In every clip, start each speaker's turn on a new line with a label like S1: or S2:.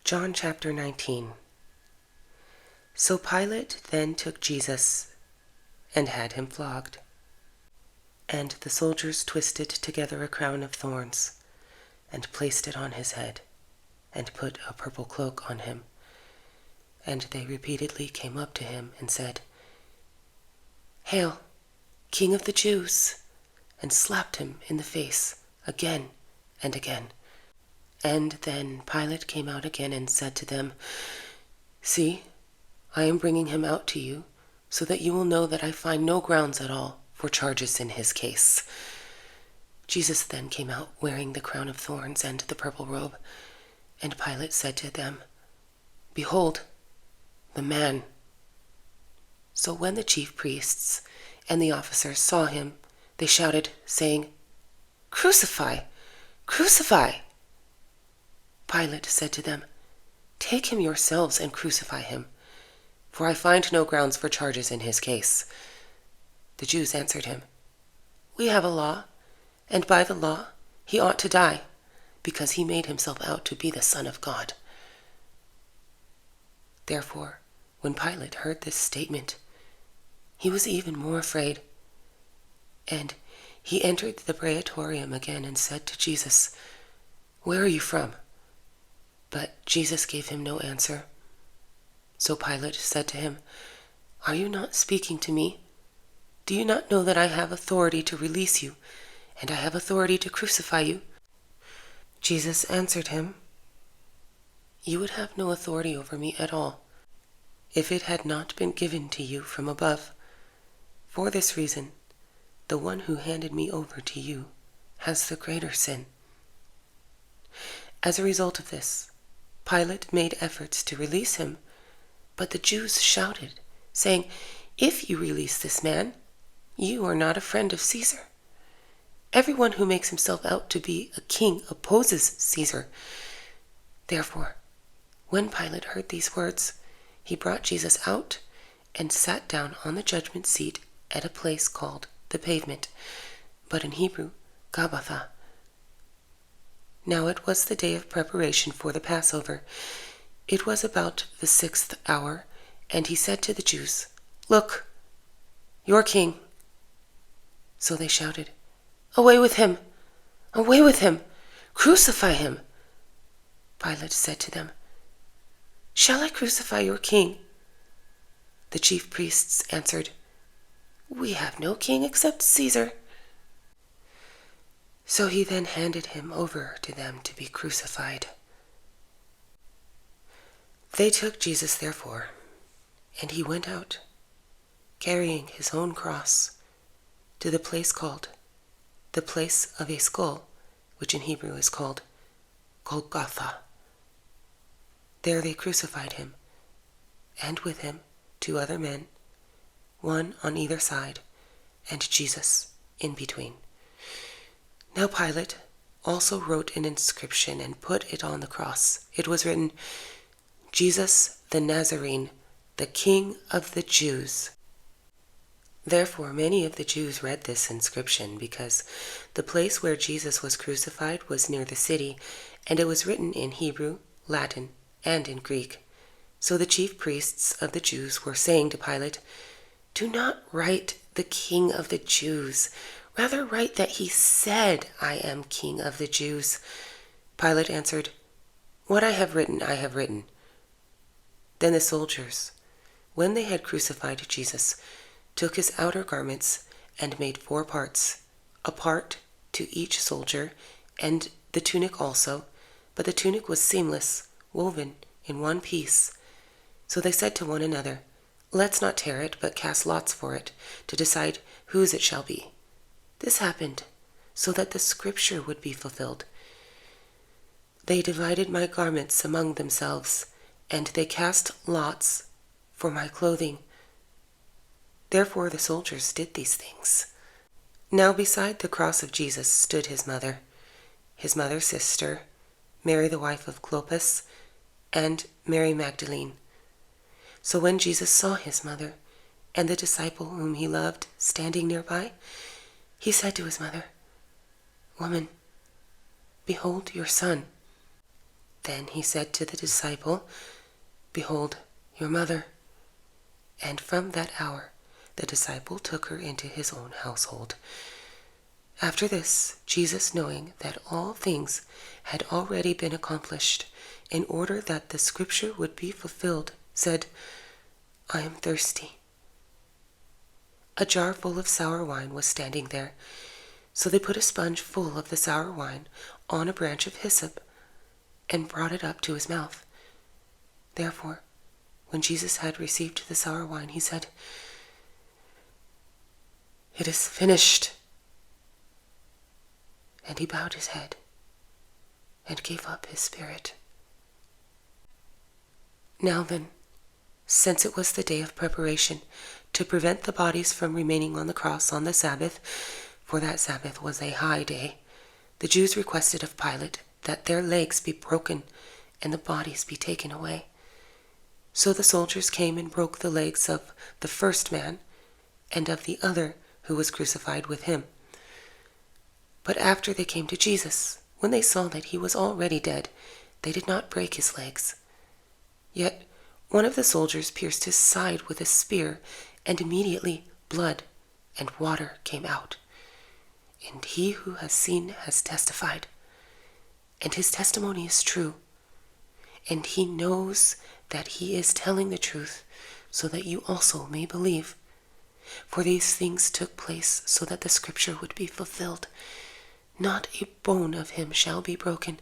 S1: John chapter 19. So Pilate then took Jesus and had him flogged. And the soldiers twisted together a crown of thorns and placed it on his head and put a purple cloak on him. And they repeatedly came up to him and said, "Hail, King of the Jews!" and slapped him in the face again and again. And then Pilate came out again and said to them, "See, I am bringing him out to you, so that you will know that I find no grounds at all for charges in his case." Jesus then came out wearing the crown of thorns and the purple robe, and Pilate said to them, "Behold, the man." So when the chief priests and the officers saw him, they shouted, saying, "Crucify! Crucify!" Pilate said to them, "Take him yourselves and crucify him, for I find no grounds for charges in his case." The Jews answered him, "We have a law, and by the law he ought to die, because he made himself out to be the Son of God." Therefore, when Pilate heard this statement, he was even more afraid. And he entered the praetorium again and said to Jesus, "Where are you from?" But Jesus gave him no answer. So Pilate said to him, "Are you not speaking to me? Do you not know that I have authority to release you, and I have authority to crucify you?" Jesus answered him, "You would have no authority over me at all, if it had not been given to you from above. For this reason, the one who handed me over to you has the greater sin." As a result of this, Pilate made efforts to release him, but the Jews shouted, saying, "If you release this man, you are not a friend of Caesar. Everyone who makes himself out to be a king opposes Caesar." Therefore, when Pilate heard these words, he brought Jesus out and sat down on the judgment seat at a place called the Pavement, but in Hebrew, Gabbatha. Now it was the day of preparation for the Passover. It was about the 6th hour, and he said to the Jews, "Look, your king." So they shouted, "Away with him! Away with him! Crucify him!" Pilate said to them, "Shall I crucify your king?" The chief priests answered, "We have no king except Caesar." So he then handed him over to them to be crucified. They took Jesus, therefore, and he went out, carrying his own cross, to the place called the place of a skull, which in Hebrew is called Golgotha. There they crucified him, and with him 2 other men, one on either side, and Jesus in between. Now Pilate also wrote an inscription and put it on the cross. It was written, "Jesus the Nazarene, the King of the Jews." Therefore many of the Jews read this inscription, because the place where Jesus was crucified was near the city, and it was written in Hebrew, Latin, and in Greek. So the chief priests of the Jews were saying to Pilate, "Do not write the King of the Jews. Rather write that he said, 'I am King of the Jews.'" Pilate answered, "What I have written, I have written." Then the soldiers, when they had crucified Jesus, took his outer garments and made 4 parts, a part to each soldier, and the tunic also, but the tunic was seamless, woven in one piece. So they said to one another, "Let's not tear it, but cast lots for it, to decide whose it shall be." This happened so that the scripture would be fulfilled. "They divided my garments among themselves, and they cast lots for my clothing." Therefore the soldiers did these things. Now beside the cross of Jesus stood his mother's sister, Mary the wife of Clopas, and Mary Magdalene. So when Jesus saw his mother and the disciple whom he loved standing nearby, he said to his mother, "Woman, behold your son." Then he said to the disciple, "Behold, your mother." And from that hour the disciple took her into his own household. After this, Jesus, knowing that all things had already been accomplished, in order that the scripture would be fulfilled, said, "I am thirsty." A jar full of sour wine was standing there, so they put a sponge full of the sour wine on a branch of hyssop and brought it up to his mouth. Therefore, when Jesus had received the sour wine, he said, "It is finished." And he bowed his head and gave up his spirit. Now then, since it was the day of preparation, to prevent the bodies from remaining on the cross on the Sabbath, for that Sabbath was a high day, the Jews requested of Pilate that their legs be broken and the bodies be taken away. So the soldiers came and broke the legs of the first man and of the other who was crucified with him. But after they came to Jesus, when they saw that he was already dead, they did not break his legs. Yet one of the soldiers pierced his side with a spear, and immediately blood and water came out. And he who has seen has testified, and his testimony is true. And he knows that he is telling the truth, so that you also may believe. For these things took place so that the scripture would be fulfilled. Not a bone of him shall be broken.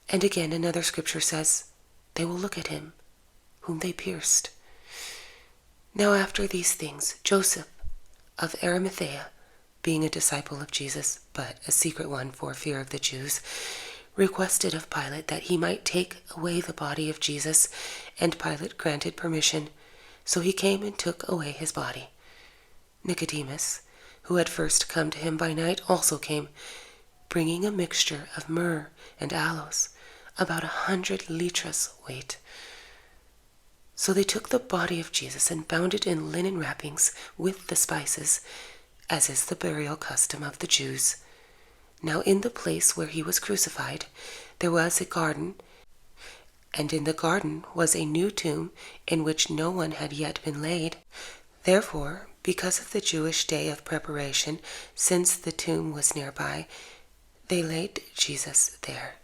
S1: And again another scripture says, "They will look at him whom they pierced." Now after these things, Joseph of Arimathea, being a disciple of Jesus, but a secret one for fear of the Jews, requested of Pilate that he might take away the body of Jesus, and Pilate granted permission. So he came and took away his body. Nicodemus, who had first come to him by night, also came, bringing a mixture of myrrh and aloes, about 100 litres weight. So they took the body of Jesus and bound it in linen wrappings with the spices, as is the burial custom of the Jews. Now in the place where he was crucified there was a garden, and in the garden was a new tomb in which no one had yet been laid. Therefore, because of the Jewish day of preparation, since the tomb was nearby, they laid Jesus there.